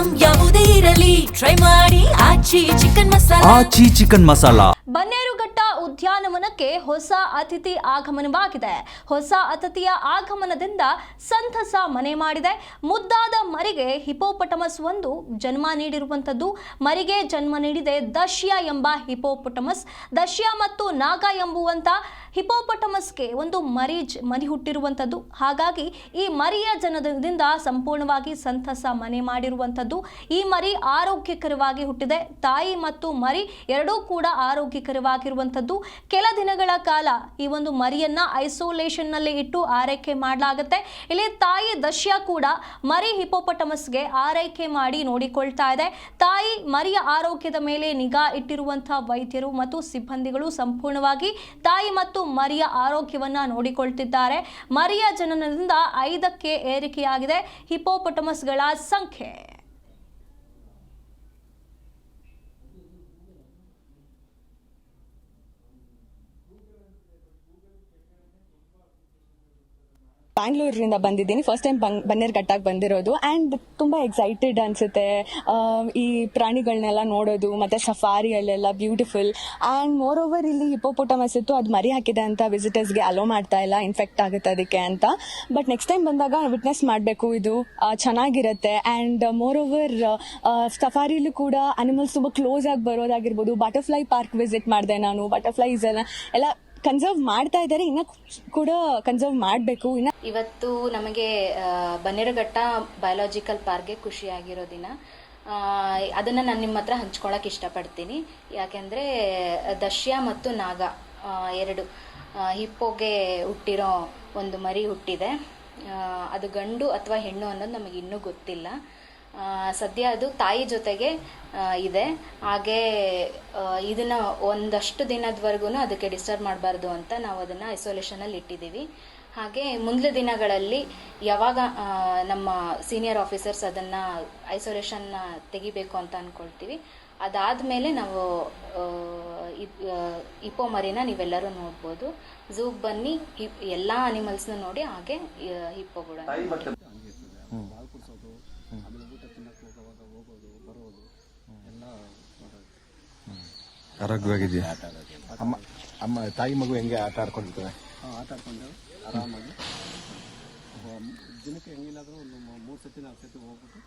Item ಯಾವುದೇ ಇರಲಿ try ಮಾಡಿ ಆಚಿ ಚಿಕನ್ ಮಸಾಲಾ. ಬನ್ನೇರುಘಟ್ಟ ಉದ್ಯಾನವನಕ್ಕೆ ಹೊಸ ಅತಿಥಿ ಆಗಮನವಾಗಿದೆ. ಹೊಸ ಅತಿಥಿಯ ಆಗಮನದಿಂದ ಸಂತಸ ಮನೆ ಮಾಡಿದೆ. ಮುದ್ದಾದ ಮರಿಗೆ ಹಿಪೋಪಟಮಸ್ ಒಂದು ಜನ್ಮ ನೀಡಿರುವಂಥದ್ದು. ಮರಿಗೆ ಜನ್ಮ ನೀಡಿದೆ ದಶ್ಯ ಎಂಬ ಹಿಪೋಪಟಮಸ್. ದಶ್ಯ ಮತ್ತು ನಾಗ ಎಂಬುವಂಥ ಹಿಪೋಪಟಮಸ್ಗೆ ಒಂದು ಮರಿ ಹುಟ್ಟಿರುವಂಥದ್ದು. ಹಾಗಾಗಿ ಈ ಮರಿಯ ಜನನದಿಂದ ಸಂಪೂರ್ಣವಾಗಿ ಸಂತಸ ಮನೆ ಮಾಡಿರುವಂಥದ್ದು. ಈ ಮರಿ ಆರೋಗ್ಯಕರವಾಗಿ ಹುಟ್ಟಿದೆ. ತಾಯಿ ಮತ್ತು ಮರಿ ಎರಡೂ ಕೂಡ ಆರೋಗ್ಯಕರವಾಗಿರುವಂಥದ್ದು. ಕೆಲ ದಿನಗಳ ಕಾಲ ಈ ಒಂದು ಮರಿಯನ್ನ ಐಸೋಲೇಷನ್ ನಲ್ಲಿ ಇಟ್ಟು ಆರೈಕೆ ಮಾಡಲಾಗುತ್ತೆ. ಇಲ್ಲಿ ತಾಯಿ ದಶ್ಯ ಕೂಡ ಮರಿ ಹಿಪೋಪಟಮಸ್ಗೆ ಆರೈಕೆ ಮಾಡಿ ನೋಡಿಕೊಳ್ತಾ ಇದೆ. ತಾಯಿ ಮರಿಯ ಆರೋಗ್ಯದ ಮೇಲೆ ನಿಗಾ ಇಟ್ಟಿರುವಂತಹ ವೈದ್ಯರು ಮತ್ತು ಸಿಬ್ಬಂದಿಗಳು ಸಂಪೂರ್ಣವಾಗಿ ತಾಯಿ ಮತ್ತು ಮರಿಯ ಆರೋಗ್ಯವನ್ನ ನೋಡಿಕೊಳ್ತಿದ್ದಾರೆ. ಮರಿಯ ಜನನದಿಂದ 5ಕ್ಕೆ ಏರಿಕೆಯಾಗಿದೆ ಹಿಪೋಪಟಮಸ್ಗಳ ಸಂಖ್ಯೆ. ಬ್ಯಾಂಗ್ಳೂರಿಂದ ಬಂದಿದ್ದೀನಿ. ಫಸ್ಟ್ ಟೈಮ್ ಬನ್ನೇರುಘಟ್ಟಕ್ಕೆ ಬಂದಿರೋದು ಆ್ಯಂಡ್ ತುಂಬ ಎಕ್ಸೈಟೆಡ್ ಅನಿಸುತ್ತೆ ಈ ಪ್ರಾಣಿಗಳನ್ನೆಲ್ಲ ನೋಡೋದು. ಮತ್ತು ಸಫಾರಿಯಲ್ಲೆಲ್ಲ ಬ್ಯೂಟಿಫುಲ್ ಆ್ಯಂಡ್ ಮೋರ್ ಓವರ್ ಇಲ್ಲಿ ಹಿಪೋಪೊಟಮಸ್ ಇತ್ತು, ಅದು ಮರಿ ಹಾಕಿದೆ ಅಂತ ವಿಸಿಟರ್ಸ್ಗೆ ಅಲೋ ಮಾಡ್ತಾ ಇಲ್ಲ, ಇನ್ಫೆಕ್ಟ್ ಆಗುತ್ತೆ ಅದಕ್ಕೆ ಅಂತ. ಬಟ್ ನೆಕ್ಸ್ಟ್ ಟೈಮ್ ಬಂದಾಗ ವಿಟ್ನೆಸ್ ಮಾಡಬೇಕು, ಇದು ಚೆನ್ನಾಗಿರುತ್ತೆ. ಆ್ಯಂಡ್ ಮೋರ್ ಓವರ್ ಸಫಾರಿಲೂ ಕೂಡ ಅನಿಮಲ್ಸ್ ತುಂಬ ಕ್ಲೋಸ್ ಆಗಿ ಬರೋದಾಗಿರ್ಬೋದು. ಬಟರ್ಫ್ಲೈ ಪಾರ್ಕ್ ವಿಸಿಟ್ ಮಾಡಿದೆ ನಾನು. ಬಟರ್ಫ್ಲೈಸ್ ಎಲ್ಲ ಕನ್ಸರ್ವ್ ಮಾಡ್ತಾ ಇದ್ದಾರೆ, ಇನ್ನ ಕೂಡ ಕನ್ಸರ್ವ್ ಮಾಡಬೇಕು. ಇವತ್ತು ನಮಗೆ ಬನ್ನೇರುಘಟ್ಟ ಬಯೋಲಾಜಿಕಲ್ ಪಾರ್ಕ್ಗೆ ಖುಷಿಯಾಗಿರೋ ದಿನ. ಅದನ್ನು ನಾನು ನಿಮ್ಮ ಹತ್ರ ಹಂಚ್ಕೊಳಕ್ಕೆ ಇಷ್ಟಪಡ್ತೀನಿ. ಯಾಕೆಂದರೆ ದಶ್ಯ ಮತ್ತು ನಾಗ ಎರಡು ಹಿಪ್ಪೋಗೆ ಹುಟ್ಟಿರೋ ಒಂದು ಮರಿ ಹುಟ್ಟಿದೆ. ಅದು ಗಂಡು ಅಥವಾ ಹೆಣ್ಣು ಅನ್ನೋದು ನಮಗೆ ಇನ್ನೂ ಗೊತ್ತಿಲ್ಲ. ಸದ್ಯ ಅದು ತಾಯಿ ಜೊತೆಗೆ ಇದೆ. ಹಾಗೆ ಇದನ್ನು ಒಂದಷ್ಟು ದಿನದವರೆಗೂ ಅದಕ್ಕೆ ಡಿಸ್ಟರ್ಬ್ ಮಾಡಬಾರ್ದು ಅಂತ ನಾವು ಅದನ್ನು ಐಸೋಲೇಷನಲ್ಲಿ ಇಟ್ಟಿದ್ದೀವಿ. ಹಾಗೆ ಮುಂದಿನ ದಿನಗಳಲ್ಲಿ ಯಾವಾಗ ನಮ್ಮ ಸೀನಿಯರ್ ಆಫೀಸರ್ಸ್ ಅದನ್ನು ಐಸೋಲೇಷನ್ನ ತೆಗಿಬೇಕು ಅಂತ ಅಂದ್ಕೊಳ್ತೀವಿ, ಅದಾದಮೇಲೆ ನಾವು ಹಿಪ್ಪೋ ಮರಿನ ನೀವೆಲ್ಲರೂ ನೋಡ್ಬೋದು. ಝೂಗೆ ಬನ್ನಿ, ಎಲ್ಲ ಅನಿಮಲ್ಸ್ನ ನೋಡಿ ಹಾಗೆ ಹಿಪ್ಪೋಗಳು ಆರೋಗ್ಯವಾಗಿದೆಯಾ? ಅಮ್ಮ ತಾಯಿ ಮಗು ಹೆಂಗೆ ಆಟ ಆಡ್ಕೊಂಡಿರ್ತವೆ? ಆಟ ಆಡ್ಕೊಂಡೇವೆ ಆರಾಮಾಗಿ. ದಿನಕ್ಕೆ ಹೆಂಗಿಲ್ಲಾದರೂ ಒಂದು 3 ಸತಿ 4 ಸತಿ ಹೋಗ್ಬಿಟ್ಟು